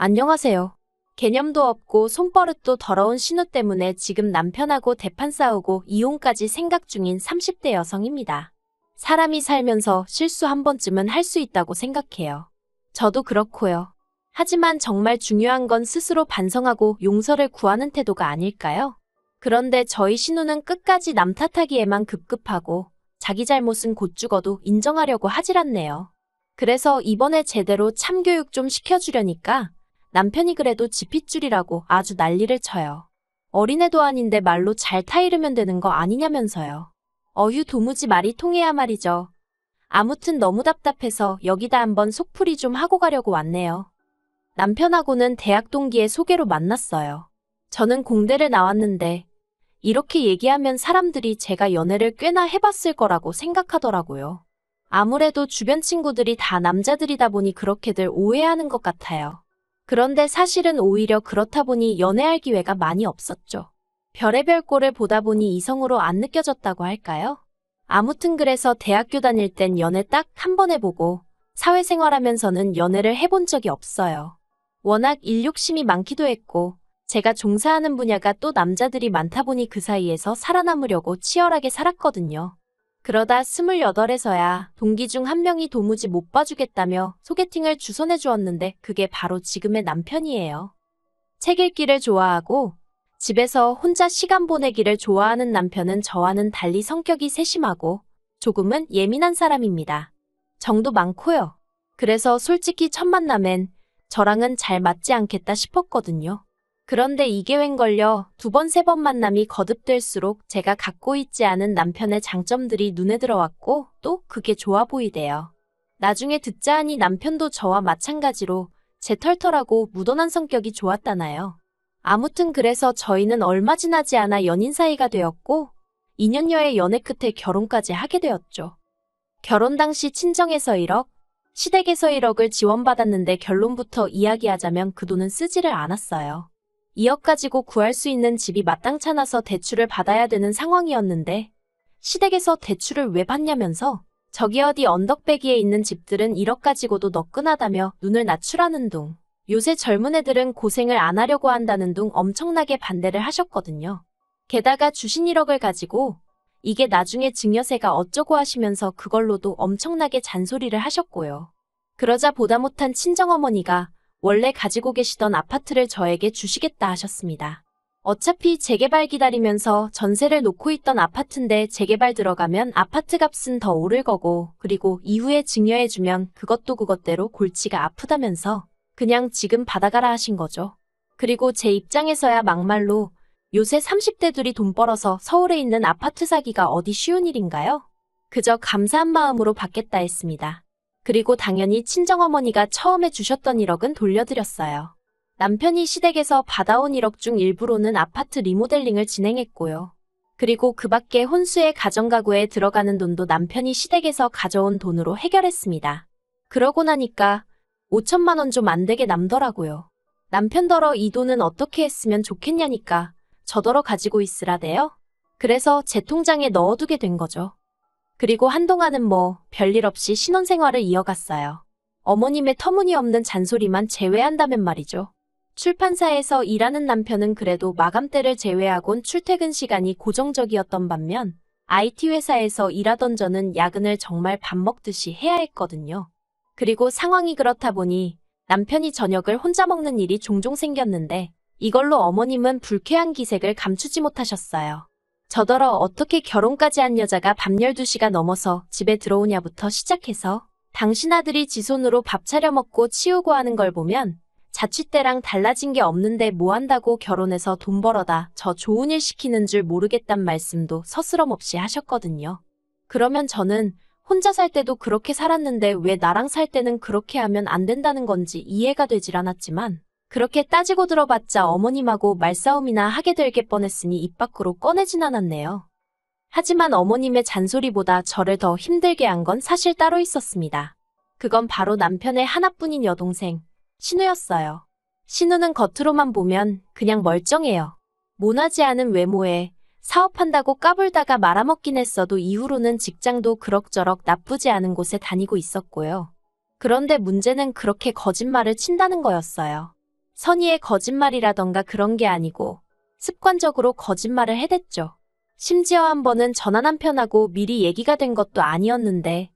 안녕하세요. 개념도 없고 손버릇도 더러운 신우 때문에 지금 남편하고 대판 싸우고 이혼까지 생각 중인 30대 여성입니다. 사람이 살면서 실수 한 번쯤은 할 수 있다고 생각해요. 저도 그렇고요. 하지만 정말 중요한 건 스스로 반성하고 용서를 구하는 태도가 아닐까요? 그런데 저희 신우는 끝까지 남 탓하기에만 급급하고 자기 잘못은 곧 죽어도 인정하려고 하질 않네요. 그래서 이번에 제대로 참교육 좀 시켜주려니까 남편이 그래도 지핏줄이라고 아주 난리를 쳐요. 어린애도 아닌데 말로 잘 타이르면 되는 거 아니냐면서요. 어휴 도무지 말이 통해야 말이죠. 아무튼 너무 답답해서 여기다 한번 속풀이 좀 하고 가려고 왔네요. 남편하고는 대학 동기의 소개로 만났어요. 저는 공대를 나왔는데 이렇게 얘기하면 사람들이 제가 연애를 꽤나 해봤을 거라고 생각하더라고요. 아무래도 주변 친구들이 다 남자들이다 보니 그렇게들 오해하는 것 같아요. 그런데 사실은 오히려 그렇다 보니 연애할 기회가 많이 없었죠. 별의별 꼴을 보다 보니 이성으로 안 느껴졌다고 할까요? 아무튼 그래서 대학교 다닐 땐 연애 딱 한 번 해보고 사회생활하면서는 연애를 해본 적이 없어요. 워낙 일 욕심이 많기도 했고 제가 종사하는 분야가 또 남자들이 많다 보니 그 사이에서 살아남으려고 치열하게 살았거든요. 그러다 28에서야 동기 중 한 명이 도무지 못 봐주겠다며 소개팅을 주선해 주었는데 그게 바로 지금의 남편이에요. 책 읽기를 좋아하고 집에서 혼자 시간 보내기를 좋아하는 남편은 저와는 달리 성격이 세심하고 조금은 예민한 사람입니다. 정도 많고요. 그래서 솔직히 첫 만남엔 저랑은 잘 맞지 않겠다 싶었거든요. 그런데 이게 웬걸요. 두 번, 세 번 만남이 거듭될수록 제가 갖고 있지 않은 남편의 장점들이 눈에 들어왔고 또 그게 좋아 보이대요. 나중에 듣자 하니 남편도 저와 마찬가지로 제 털털하고 무던한 성격이 좋았다나요. 아무튼 그래서 저희는 얼마 지나지 않아 연인 사이가 되었고 2년여의 연애 끝에 결혼까지 하게 되었죠. 결혼 당시 친정에서 1억, 시댁에서 1억을 지원받았는데 결론부터 이야기하자면 그 돈은 쓰지를 않았어요. 2억 가지고 구할 수 있는 집이 마땅찮아서 대출을 받아야 되는 상황이었는데 시댁에서 대출을 왜 받냐면서 저기 어디 언덕배기에 있는 집들은 1억 가지고도 너끈하다며 눈을 낮추라는 둥. 요새 젊은 애들은 고생을 안 하려고 한다는 둥 엄청나게 반대를 하셨거든요. 게다가 주신 1억을 가지고 이게 나중에 증여세가 어쩌고 하시면서 그걸로도 엄청나게 잔소리를 하셨고요. 그러자 보다 못한 친정어머니가 원래 가지고 계시던 아파트를 저에게 주시겠다 하셨습니다. 어차피 재개발 기다리면서 전세를 놓고 있던 아파트인데 재개발 들어가면 아파트 값은 더 오를 거고 그리고 이후에 증여해주면 그것도 그것대로 골치가 아프다면서 그냥 지금 받아가라 하신 거죠. 그리고 제 입장에서야 막말로 요새 30대 둘이 돈 벌어서 서울에 있는 아파트 사기가 어디 쉬운 일인가요? 그저 감사한 마음으로 받겠다 했습니다. 그리고 당연히 친정어머니가 처음에 주셨던 1억은 돌려드렸어요. 남편이 시댁에서 받아온 1억 중 일부로는 아파트 리모델링을 진행했고요. 그리고 그 밖에 혼수의 가정가구에 들어가는 돈도 남편이 시댁에서 가져온 돈으로 해결했습니다. 그러고 나니까 5천만 원 좀 안 되게 남더라고요. 남편더러 이 돈은 어떻게 했으면 좋겠냐니까 저더러 가지고 있으라대요. 그래서 제 통장에 넣어두게 된 거죠. 그리고 한동안은 뭐 별일 없이 신혼생활을 이어갔어요. 어머님의 터무니없는 잔소리만 제외한다면 말이죠. 출판사에서 일하는 남편은 그래도 마감때를 제외하곤 출퇴근 시간이 고정적이었던 반면 IT 회사에서 일하던 저는 야근을 정말 밥 먹듯이 해야 했거든요. 그리고 상황이 그렇다 보니 남편이 저녁을 혼자 먹는 일이 종종 생겼는데 이걸로 어머님은 불쾌한 기색을 감추지 못하셨어요. 저더러 어떻게 결혼까지 한 여자가 밤 12시가 넘어서 집에 들어오냐부터 시작해서 당신 아들이 지 손으로 밥 차려 먹고 치우고 하는 걸 보면 자취 때랑 달라진 게 없는데 뭐 한다고 결혼해서 돈 벌어다 저 좋은 일 시키는 줄 모르겠단 말씀도 서스럼 없이 하셨거든요. 그러면 저는 혼자 살 때도 그렇게 살았는데 왜 나랑 살 때는 그렇게 하면 안 된다는 건지 이해가 되질 않았지만 그렇게 따지고 들어봤자 어머님하고 말싸움이나 하게 될 게 뻔했으니 입 밖으로 꺼내진 않았네요. 하지만 어머님의 잔소리보다 저를 더 힘들게 한 건 사실 따로 있었습니다. 그건 바로 남편의 하나뿐인 여동생, 신우였어요. 신우는 겉으로만 보면 그냥 멀쩡해요. 모나지 않은 외모에 사업한다고 까불다가 말아먹긴 했어도 이후로는 직장도 그럭저럭 나쁘지 않은 곳에 다니고 있었고요. 그런데 문제는 그렇게 거짓말을 친다는 거였어요. 선의의 거짓말이라던가 그런 게 아니고 습관적으로 거짓말을 해댔죠. 심지어 한 번은 전화 남편하고 미리 얘기가 된 것도 아니었는데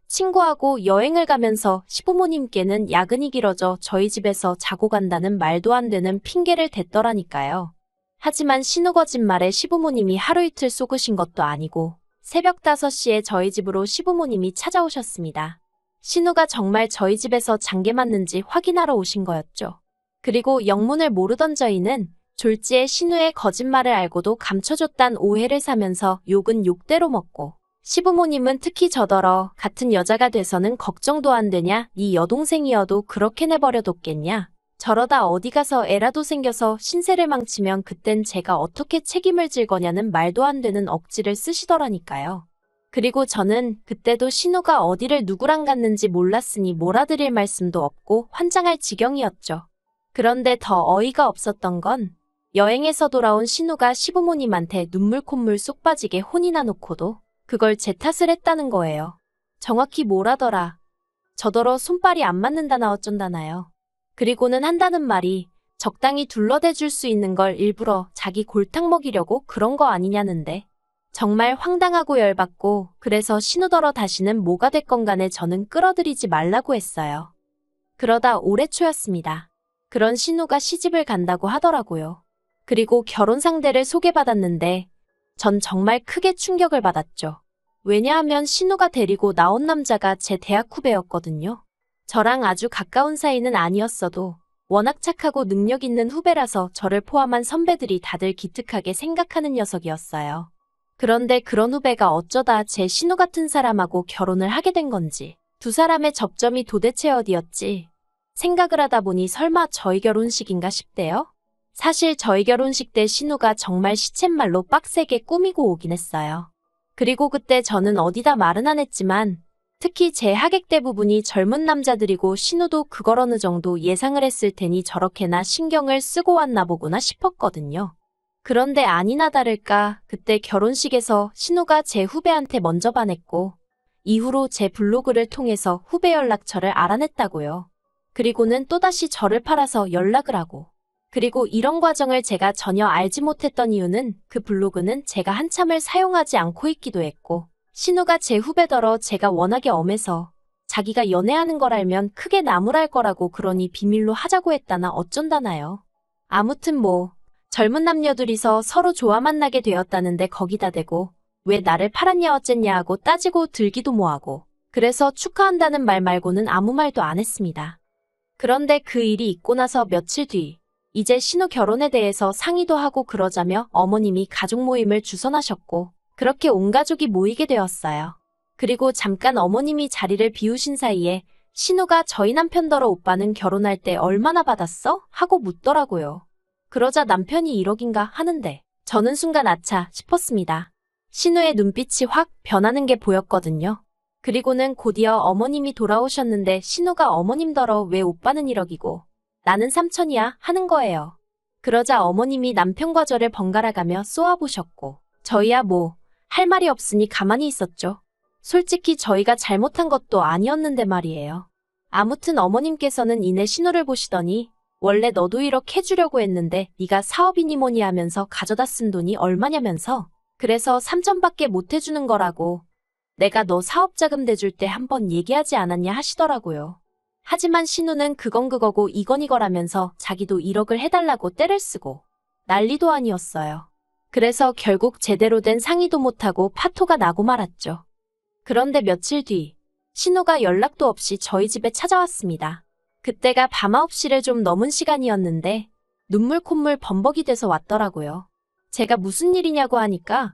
친구하고 여행을 가면서 시부모님께는 야근이 길어져 저희 집에서 자고 간다는 말도 안 되는 핑계를 댔더라니까요. 하지만 신우 거짓말에 시부모님이 하루 이틀 속으신 것도 아니고 새벽 5시에 저희 집으로 시부모님이 찾아오셨습니다. 신우가 정말 저희 집에서 장계 맞는지 확인하러 오신 거였죠. 그리고 영문을 모르던 저희는 졸지에 신우의 거짓말을 알고도 감춰줬단 오해를 사면서 욕은 욕대로 먹고 시부모님은 특히 저더러 같은 여자가 돼서는 걱정도 안 되냐? 네 여동생이어도 그렇게 내버려뒀겠냐? 저러다 어디 가서 애라도 생겨서 신세를 망치면 그땐 제가 어떻게 책임을 질 거냐는 말도 안 되는 억지를 쓰시더라니까요. 그리고 저는 그때도 신우가 어디를 누구랑 갔는지 몰랐으니 몰아드릴 말씀도 없고 환장할 지경이었죠. 그런데 더 어이가 없었던 건 여행에서 돌아온 신우가 시부모님한테 눈물 콧물 쏙 빠지게 혼이나 놓고도 그걸 제 탓을 했다는 거예요. 정확히 뭐라더라. 저더러 손발이 안 맞는다나 어쩐다나요. 그리고는 한다는 말이 적당히 둘러대줄 수 있는 걸 일부러 자기 골탕 먹이려고 그런 거 아니냐는데 정말 황당하고 열받고 그래서 신우더러 다시는 뭐가 됐건 간에 저는 끌어들이지 말라고 했어요. 그러다 올해 초였습니다. 그런 신우가 시집을 간다고 하더라고요. 그리고 결혼 상대를 소개받았는데 전 정말 크게 충격을 받았죠. 왜냐하면 신우가 데리고 나온 남자가 제 대학 후배였거든요. 저랑 아주 가까운 사이는 아니었어도 워낙 착하고 능력 있는 후배라서 저를 포함한 선배들이 다들 기특하게 생각하는 녀석이었어요. 그런데 그런 후배가 어쩌다 제 신우 같은 사람하고 결혼을 하게 된 건지 두 사람의 접점이 도대체 어디였지 생각을 하다 보니 설마 저희 결혼식인가 싶대요. 사실 저희 결혼식 때 신우가 정말 시쳇말로 빡세게 꾸미고 오긴 했어요. 그리고 그때 저는 어디다 말은 안 했지만 특히 제 하객대 부분이 젊은 남자들이고 신우도 그걸 어느 정도 예상을 했을 테니 저렇게나 신경을 쓰고 왔나 보구나 싶었거든요. 그런데 아니나 다를까 그때 결혼식에서 신우가 제 후배한테 먼저 반했고 이후로 제 블로그를 통해서 후배 연락처를 알아냈다고요. 그리고는 또다시 저를 팔아서 연락을 하고 그리고 이런 과정을 제가 전혀 알지 못했던 이유는 그 블로그는 제가 한참을 사용하지 않고 있기도 했고 신우가 제 후배더러 제가 워낙에 엄해서 자기가 연애하는 걸 알면 크게 나무랄 거라고 그러니 비밀로 하자고 했다나 어쩐다나요. 아무튼 뭐 젊은 남녀들이서 서로 좋아 만나게 되었다는데 거기다 대고 왜 나를 팔았냐 어쨌냐 하고 따지고 들기도 뭐하고 그래서 축하한다는 말 말고는 아무 말도 안 했습니다. 그런데 그 일이 있고 나서 며칠 뒤 이제 신우 결혼에 대해서 상의도 하고 그러자며 어머님이 가족 모임을 주선하셨고 그렇게 온 가족이 모이게 되었어요. 그리고 잠깐 어머님이 자리를 비우신 사이에 신우가 저희 남편더러 오빠는 결혼할 때 얼마나 받았어? 하고 묻더라고요. 그러자 남편이 1억인가 하는데 저는 순간 아차 싶었습니다. 신우의 눈빛이 확 변하는 게 보였거든요. 그리고는 곧이어 어머님이 돌아오셨는데 신우가 어머님더러 왜 오빠는 1억이고 나는 3천이야 하는 거예요. 그러자 어머님이 남편과 저를 번갈아가며 쏘아보셨고 저희야 뭐 할 말이 없으니 가만히 있었죠. 솔직히 저희가 잘못한 것도 아니었는데 말이에요. 아무튼 어머님께서는 이내 신우를 보시더니 원래 너도 1억 해주려고 했는데 네가 사업이니 뭐니 하면서 가져다 쓴 돈이 얼마냐면서 그래서 3천밖에 못 해주는 거라고 내가 너 사업자금 대줄 때 한번 얘기하지 않았냐 하시더라고요. 하지만 신우는 그건 그거고 이건 이거라면서 자기도 1억을 해달라고 떼를 쓰고 난리도 아니었어요. 그래서 결국 제대로 된 상의도 못하고 파토가 나고 말았죠. 그런데 며칠 뒤 신우가 연락도 없이 저희 집에 찾아왔습니다. 그때가 밤 9시를 좀 넘은 시간이었는데 눈물 콧물 범벅이 돼서 왔더라고요. 제가 무슨 일이냐고 하니까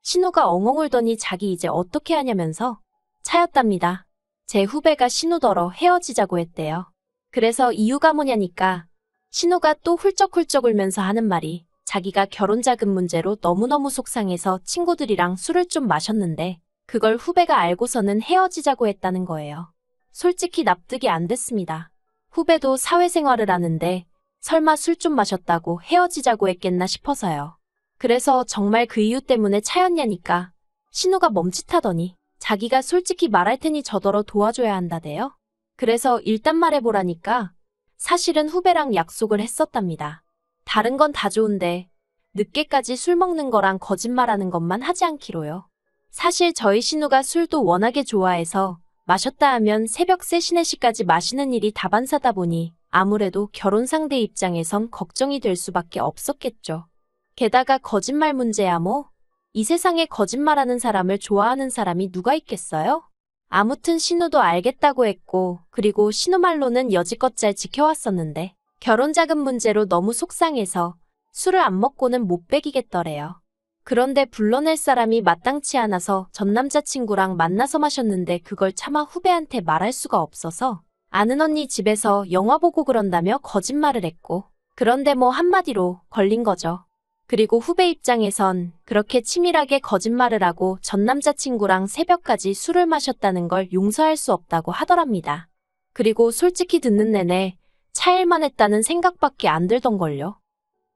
신우가 엉엉 울더니 자기 이제 어떻게 하냐면서 차였답니다. 제 후배가 신우더러 헤어지자고 했대요. 그래서 이유가 뭐냐니까 신우가 또 훌쩍훌쩍 울면서 하는 말이 자기가 결혼자금 문제로 너무너무 속상해서 친구들이랑 술을 좀 마셨는데 그걸 후배가 알고서는 헤어지자고 했다는 거예요. 솔직히 납득이 안 됐습니다. 후배도 사회생활을 하는데 설마 술 좀 마셨다고 헤어지자고 했겠나 싶어서요. 그래서 정말 그 이유 때문에 차였냐니까 신우가 멈칫하더니 자기가 솔직히 말할 테니 저더러 도와줘야 한다대요. 그래서 일단 말해보라니까 사실은 후배랑 약속을 했었답니다. 다른 건 다 좋은데 늦게까지 술 먹는 거랑 거짓말하는 것만 하지 않기로요. 사실 저희 신우가 술도 워낙에 좋아해서 마셨다 하면 새벽 3시, 4시까지 마시는 일이 다반사다 보니 아무래도 결혼 상대 입장에선 걱정이 될 수밖에 없었겠죠. 게다가 거짓말 문제야 뭐. 이 세상에 거짓말하는 사람을 좋아하는 사람이 누가 있겠어요? 아무튼 신우도 알겠다고 했고, 그리고 신우 말로는 여지껏 잘 지켜왔었는데 결혼 자금 문제로 너무 속상해서 술을 안 먹고는 못 배기겠더래요. 그런데 불러낼 사람이 마땅치 않아서 전 남자친구랑 만나서 마셨는데 그걸 차마 후배한테 말할 수가 없어서 아는 언니 집에서 영화 보고 그런다며 거짓말을 했고, 그런데 뭐 한마디로 걸린 거죠. 그리고 후배 입장에선 그렇게 치밀하게 거짓말을 하고 전 남자친구랑 새벽까지 술을 마셨다는 걸 용서할 수 없다고 하더랍니다. 그리고 솔직히 듣는 내내 차일만 했다는 생각밖에 안 들던걸요.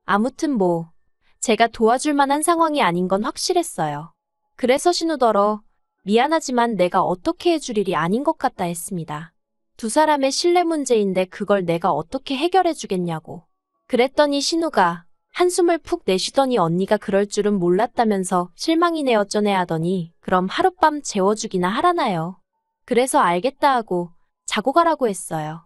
아무튼 뭐 제가 도와줄 만한 상황이 아닌 건 확실했어요. 그래서 신우더러 미안하지만 내가 어떻게 해줄 일이 아닌 것 같다 했습니다. 두 사람의 신뢰 문제인데 그걸 내가 어떻게 해결해 주겠냐고. 그랬더니 신우가 한숨을 푹 내쉬더니 언니가 그럴 줄은 몰랐다면서 실망이네 어쩌네 하더니 그럼 하룻밤 재워주기나 하라나요. 그래서 알겠다 하고 자고 가라고 했어요.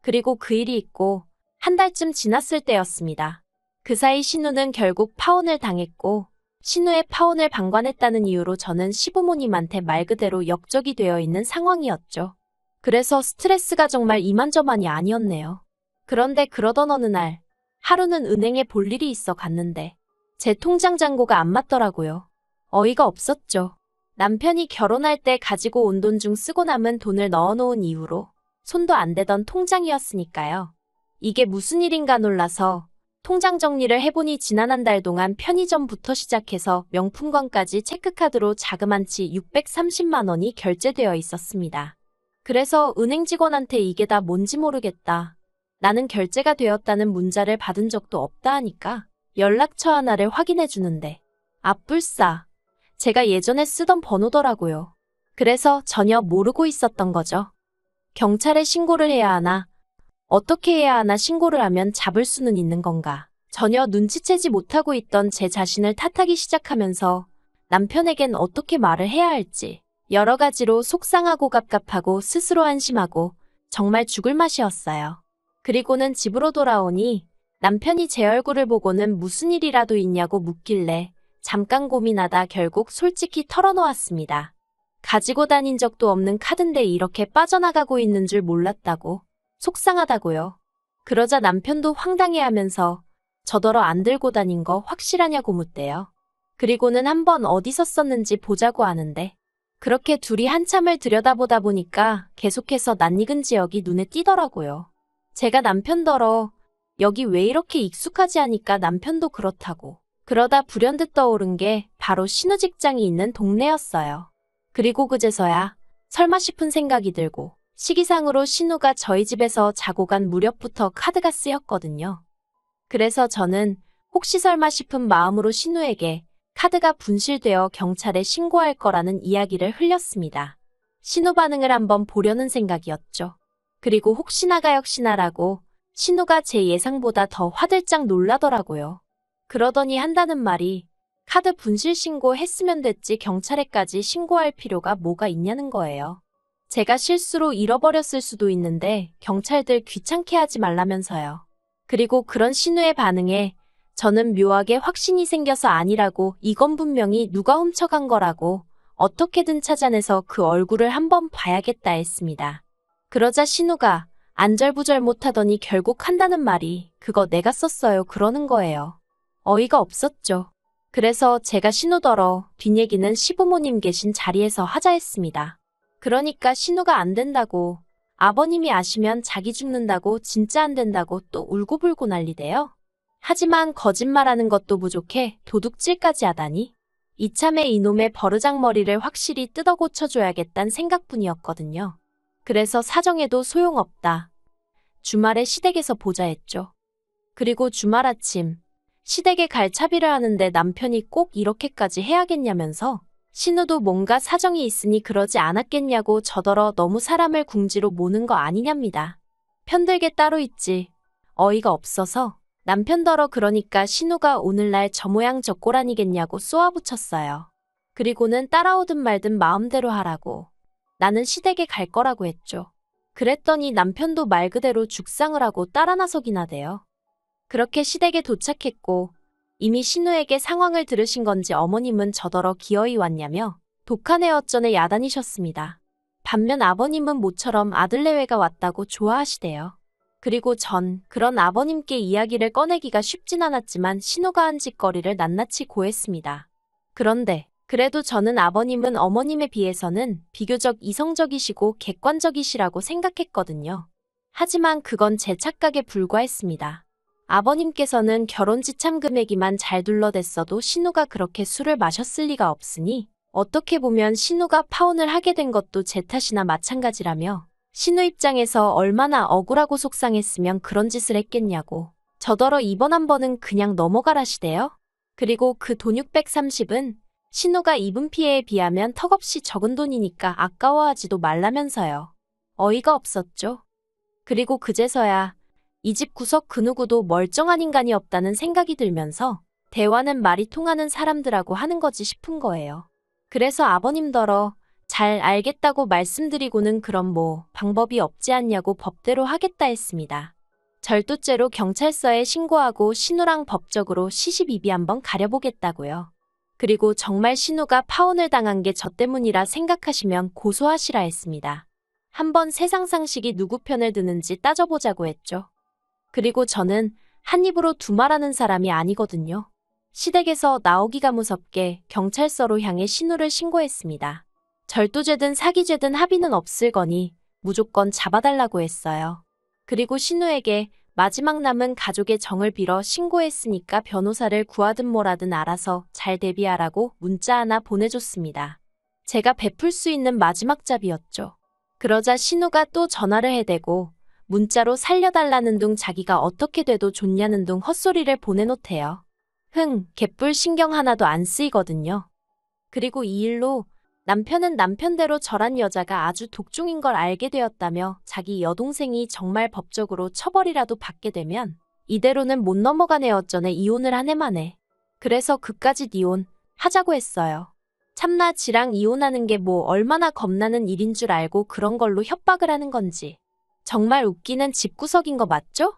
그리고 그 일이 있고 한 달쯤 지났을 때였습니다. 그 사이 신우는 결국 파혼을 당했고 신우의 파혼을 방관했다는 이유로 저는 시부모님한테 말 그대로 역적이 되어 있는 상황이었죠. 그래서 스트레스가 정말 이만저만이 아니었네요. 그런데 그러던 어느 날 하루는 은행에 볼 일이 있어 갔는데 제 통장 잔고가 안 맞더라고요. 어이가 없었죠. 남편이 결혼할 때 가지고 온 돈 중 쓰고 남은 돈을 넣어놓은 이후로 손도 안 대던 통장이었으니까요. 이게 무슨 일인가 놀라서 통장 정리를 해보니 지난 한 달 동안 편의점부터 시작해서 명품관까지 체크카드로 자그만치 630만 원이 결제되어 있었습니다. 그래서 은행 직원한테 이게 다 뭔지 모르겠다. 나는 결제가 되었다는 문자를 받은 적도 없다 하니까 연락처 하나를 확인해 주는데 앞불싸 제가 예전에 쓰던 번호더라고요. 그래서 전혀 모르고 있었던 거죠. 경찰에 신고를 해야 하나? 어떻게 해야 하나 신고를 하면 잡을 수는 있는 건가? 전혀 눈치채지 못하고 있던 제 자신을 탓하기 시작하면서 남편에겐 어떻게 말을 해야 할지 여러 가지로 속상하고 갑갑하고 스스로 안심하고 정말 죽을 맛이었어요. 그리고는 집으로 돌아오니 남편이 제 얼굴을 보고는 무슨 일이라도 있냐고 묻길래 잠깐 고민하다 결국 솔직히 털어놓았습니다. 가지고 다닌 적도 없는 카드인데 이렇게 빠져나가고 있는 줄 몰랐다고. 속상하다고요. 그러자 남편도 황당해하면서 저더러 안 들고 다닌 거 확실하냐고 묻대요. 그리고는 한번 어디서 썼는지 보자고 하는데 그렇게 둘이 한참을 들여다보다 보니까 계속해서 낯익은 지역이 눈에 띄더라고요. 제가 남편더러 여기 왜 이렇게 익숙하지 하니까 남편도 그렇다고. 그러다 불현듯 떠오른 게 바로 신우 직장이 있는 동네였어요. 그리고 그제서야 설마 싶은 생각이 들고 시기상으로 신우가 저희 집에서 자고 간 무렵부터 카드가 쓰였거든요. 그래서 저는 혹시 설마 싶은 마음으로 신우에게 카드가 분실되어 경찰에 신고할 거라는 이야기를 흘렸습니다. 신우 반응을 한번 보려는 생각이었죠. 그리고 혹시나가 역시나라고 신우가 제 예상보다 더 화들짝 놀라더라고요. 그러더니 한다는 말이 카드 분실 신고했으면 됐지 경찰에까지 신고할 필요가 뭐가 있냐는 거예요. 제가 실수로 잃어버렸을 수도 있는데 경찰들 귀찮게 하지 말라면서요. 그리고 그런 신우의 반응에 저는 묘하게 확신이 생겨서 아니라고 이건 분명히 누가 훔쳐간 거라고 어떻게든 찾아내서 그 얼굴을 한번 봐야겠다 했습니다. 그러자 신우가 안절부절 못하더니 결국 한다는 말이 그거 내가 썼어요 그러는 거예요. 어이가 없었죠. 그래서 제가 신우더러 뒷얘기는 시부모님 계신 자리에서 하자 했습니다. 그러니까 신우가 안 된다고 아버님이 아시면 자기 죽는다고 진짜 안 된다고 또 울고불고 난리대요. 하지만 거짓말하는 것도 부족해 도둑질까지 하다니. 이참에 이놈의 버르장머리를 확실히 뜯어 고쳐줘야겠단 생각뿐이었거든요. 그래서 사정해도 소용없다. 주말에 시댁에서 보자 했죠. 그리고 주말 아침 시댁에 갈 차비를 하는데 남편이 꼭 이렇게까지 해야겠냐면서 신우도 뭔가 사정이 있으니 그러지 않았겠냐고 저더러 너무 사람을 궁지로 모는 거 아니냐입니다. 편들게 따로 있지. 어이가 없어서 남편더러 그러니까 신우가 오늘날 저 모양 저 꼴 아니겠냐고 쏘아붙였어요. 그리고는 따라오든 말든 마음대로 하라고. 나는 시댁에 갈 거라고 했죠. 그랬더니 남편도 말 그대로 죽상을 하고 따라 나서긴 하대요. 그렇게 시댁에 도착했고 이미 신우에게 상황을 들으신 건지 어머님은 저더러 기어이 왔냐며 독한 애어전에 야단이셨습니다. 반면 아버님은 모처럼 아들내외가 왔다고 좋아하시대요. 그리고 전 그런 아버님께 이야기를 꺼내기가 쉽진 않았지만 신우가 한 짓거리를 낱낱이 고했습니다. 그런데 그래도 저는 아버님은 어머님에 비해서는 비교적 이성적이시고 객관적이시라고 생각했거든요. 하지만 그건 제 착각에 불과했습니다. 아버님께서는 결혼 지참 금액이만 잘 둘러댔어도 신우가 그렇게 술을 마셨을 리가 없으니 어떻게 보면 신우가 파혼을 하게 된 것도 제 탓이나 마찬가지라며 신우 입장에서 얼마나 억울하고 속상했으면 그런 짓을 했겠냐고. 저더러 이번 한 번은 그냥 넘어가라시대요. 그리고 그 돈 630은 신우가 입은 피해에 비하면 턱없이 적은 돈이니까 아까워하지도 말라면서요. 어이가 없었죠. 그리고 그제서야 이 집 구석 그 누구도 멀쩡한 인간이 없다는 생각이 들면서 대화는 말이 통하는 사람들하고 하는 거지 싶은 거예요. 그래서 아버님더러 잘 알겠다고 말씀드리고는 그럼 뭐 방법이 없지 않냐고 법대로 하겠다 했습니다. 절도죄로 경찰서에 신고하고 신우랑 법적으로 시시비비 한번 가려보겠다고요. 그리고 정말 신우가 파혼을 당한 게 저 때문이라 생각하시면 고소하시라 했습니다. 한번 세상 상식이 누구 편을 드는지 따져보자고 했죠. 그리고 저는 한 입으로 두 말하는 사람이 아니거든요. 시댁에서 나오기가 무섭게 경찰서로 향해 신우를 신고했습니다. 절도죄든 사기죄든 합의는 없을 거니 무조건 잡아달라고 했어요. 그리고 신우에게 마지막 남은 가족의 정을 빌어 신고했으니까 변호사를 구하든 뭐라든 알아서 잘 대비하라고 문자 하나 보내줬습니다. 제가 베풀 수 있는 마지막 잡이었죠. 그러자 신우가 또 전화를 해대고 문자로 살려달라는 둥 자기가 어떻게 돼도 좋냐는 둥 헛소리를 보내놓대요. 개뿔 신경 하나도 안 쓰이거든요. 그리고 이 일로 남편은 남편대로 저란 여자가 아주 독종인 걸 알게 되었다며 자기 여동생이 정말 법적으로 처벌이라도 받게 되면 이대로는 못 넘어가네 어쩌네 이혼을 한 해 만에. 그래서 그까짓 이혼 하자고 했어요. 참나 지랑 이혼하는 게 뭐 얼마나 겁나는 일인 줄 알고 그런 걸로 협박을 하는 건지. 정말 웃기는 집구석인 거 맞죠?